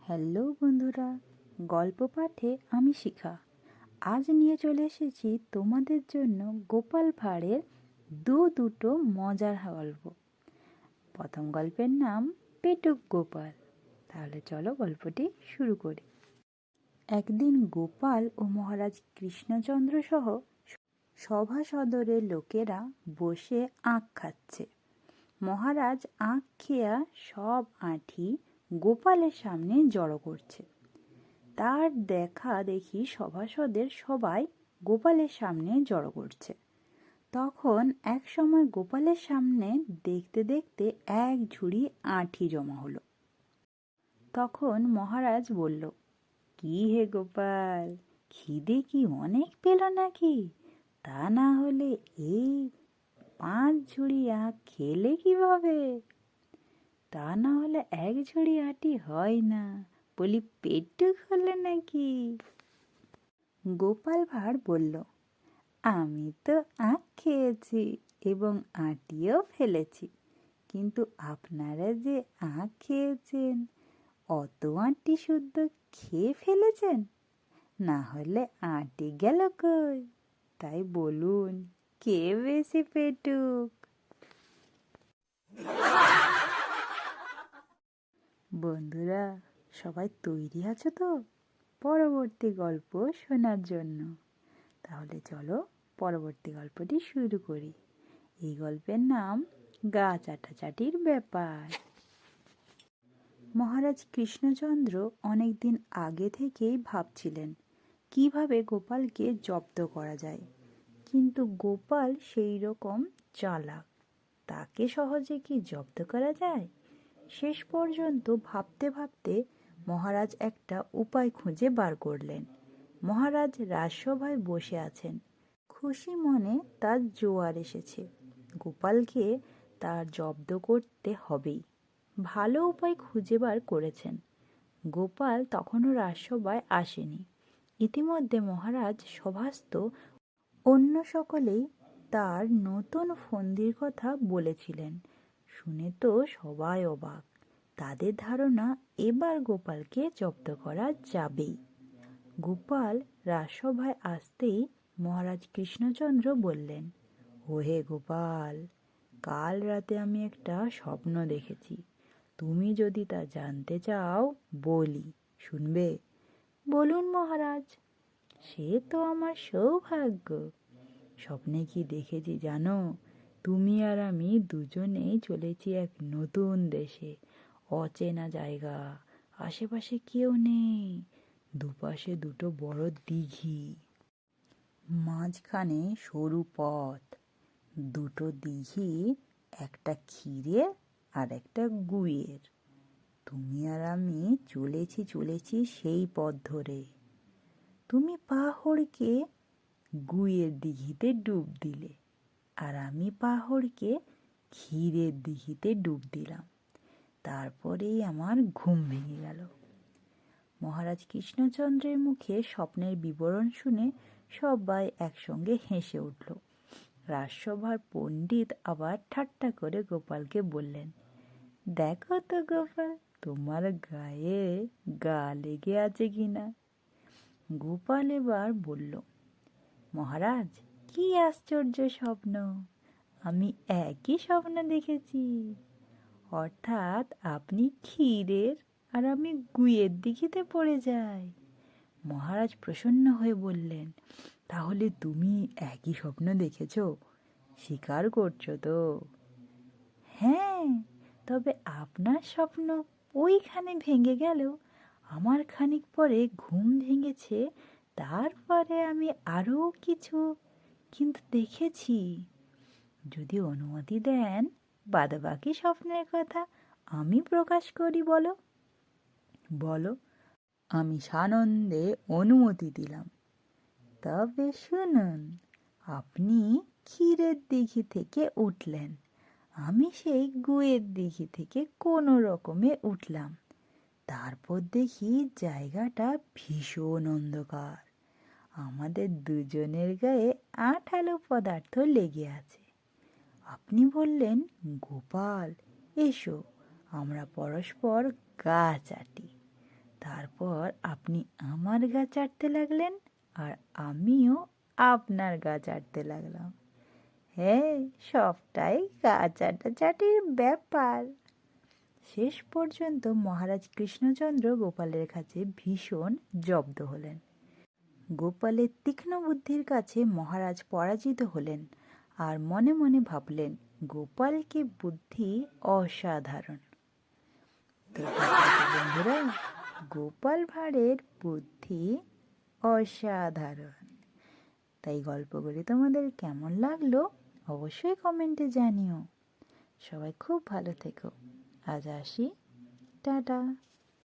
Hello বন্ধুরা, গল্প পাঠে আমি শিখা। আজ নিয়ে চলে এসেছি তোমাদের জন্য গোপাল ভাঁড়ের দুটো মজার গল্প। প্রথম গল্পের নাম পেটুক গোপাল। তাহলে চলো গল্পটি শুরু করি। একদিন গোপাল ও মহারাজ কৃষ্ণচন্দ্র সহ সভাসদরের লোকেরা বসে আখ খাচ্ছে। মহারাজ আখ খেয়া সব আঁঠি গোপালের সামনে জড়ো করছে। তার দেখা দেখি সভাসদের সবাই গোপালের সামনে জড়ো করছে। তখন এক সময় গোপালের সামনে দেখতে দেখতে এক ঝুড়ি আঁঠি জমা হলো। তখন মহারাজ বলল, কি হে গোপাল, খিদে কি অনেক পেল নাকি? তা না হলে এই 5 ঝুড়ি আখ খেলে কিভাবে? তা না হলে এক ঝুড়ি আঁটি হয় না, বলি পেটুক হলে নাকি? গোপাল ভাঁড় বলল, আমি তো আখ খেয়েছি এবং আঁটিও ফেলেছি, কিন্তু আপনারা যে আখ খেয়েছেন অত আঁটি শুদ্ধ খেয়ে ফেলেছেন, না হলে আঁটি গেল কই? তাই বলুন, কে বেশি পেটুক? বন্ধুরা, সবাই তৈরি আছো তো পরবর্তী গল্প শোনার জন্য? তাহলে চলো পরবর্তী গল্পটি শুরু করি। এই গল্পের নাম গা চাটাচাটির ব্যাপার। মহারাজ কৃষ্ণচন্দ্র অনেকদিন আগে থেকেই ভাবছিলেন কিভাবে গোপালকে জব্দ করা যায়, কিন্তু গোপাল সেই রকম চালাক, তাকে সহজে কি জব্দ করা যায়? শেষ পর্যন্ত ভাবতে ভাবতে মহারাজ একটা উপায় খুঁজে বার করলেন। মহারাজ রাজসভায় বসে আছেন, খুশি মনে তার জোয়ার এসেছে। গোপালকে তার জব্দ করতে হবেই। ভালো উপায় খুঁজে বার করেছেন। গোপাল তখনও রাজসভায় আসেনি। ইতিমধ্যে মহারাজ সভাস্থ অন্য সকলেই তার নতুন ফন্দির কথা বলেছিলেন। শুনে তো সবাই অবাক। তাদের ধারণা এবার গোপালকে জব্দ করা যাবেই। গোপাল রাজসভায় আসতেই মহারাজ কৃষ্ণচন্দ্র বললেন, ওহে গোপাল, কাল রাতে আমি একটা স্বপ্ন দেখেছি। তুমি যদি তা জানতে চাও বলি, শুনবে? বলুন মহারাজ। সে তো আমার সৌভাগ্য। স্বপ্নে কি দেখেছি জানো? তুমি আর আমি দুজনেই চলেছি এক নতুন দেশে, অচেনা জায়গা, আশেপাশে কেউ নেই, দুপাশে দুটো বড় দিঘি, মাঝখানে সরু পথ। দুটো দিঘি, একটা ক্ষীরে আর একটা গুইয়ের। তুমি আর আমি চলেছি সেই পথ ধরে। তুমি পা হড়কে গুইয়ের দিঘিতে ডুব দিলে, আর আমি পা হড়কে ক্ষীরের দিঘিতে ডুব দিলাম। তারপরেই আমার ঘুম ভেঙে গেল। মহারাজ কৃষ্ণচন্দ্রের মুখে স্বপ্নের বিবরণ শুনে সবাই একসঙ্গে হেসে উঠল। রাজসভার পণ্ডিত আবার ঠাট্টা করে গোপালকে বললেন, দেখো তো গোপাল, তোমার গায়ে গা লেগে আছে কিনা? গোপাল এবার বলল, মহারাজ, কি আশ্চর্য স্বপ্ন! আমি একই স্বপ্ন দেখেছি। অর্থাৎ আপনি ক্ষীরের আর আমি গুইয়ের দিঘিতে পড়ে যাই। মহারাজ প্রসন্ন হয়ে বললেন, তাহলে তুমি একই স্বপ্ন দেখেছ? স্বীকার করছো তো? হ্যাঁ, তবে আপনার স্বপ্ন ওইখানে ভেঙে গেলেও আমার খানিক পরে ঘুম ভেঙেছে। তারপরে আমি আরও কিছু কিন্তু দেখেছি। যদি অনুমতি দেন, বাদবাকি স্বপ্নের কথা আমি প্রকাশ করি। বলো বলো, আমি সানন্দে অনুমতি দিলাম। তবে শুনুন, আপনি ক্ষীরের দিঘি থেকে উঠলেন, আমি সেই গুয়ের দিঘি থেকে কোনো রকমে উঠলাম। তারপর দেখি জায়গাটা ভীষণ অন্ধকার, আমাদের দুজনের গায়ে আঠালো পদার্থ লেগে আছে। আপনি বললেন, গোপাল, এসো আমরা পরস্পর গা চাটি। তারপর আপনি আমার গা চাটতে লাগলেন আর আমিও আপনার গা চাটতে লাগলাম। হ্যাঁ, সবটাই গা চাটাচাটির ব্যাপার। শেষ পর্যন্ত মহারাজ কৃষ্ণচন্দ্র গোপালের কাছে ভীষণ জব্দ হলেন। গোপালের তীক্ষ্ণ বুদ্ধির কাছে মহারাজ পরাজিত হলেন আর মনে মনে ভাবলেন, গোপালকে বুদ্ধি অসাধারণ। তো বন্ধুরা, গোপাল ভাঁড়ের বুদ্ধি অসাধারণ। তাই গল্পগুলি তোমাদের কেমন লাগলো অবশ্যই কমেন্টে জানিও। সবাই খুব ভালো থেকো। আজ আসি, টাটা।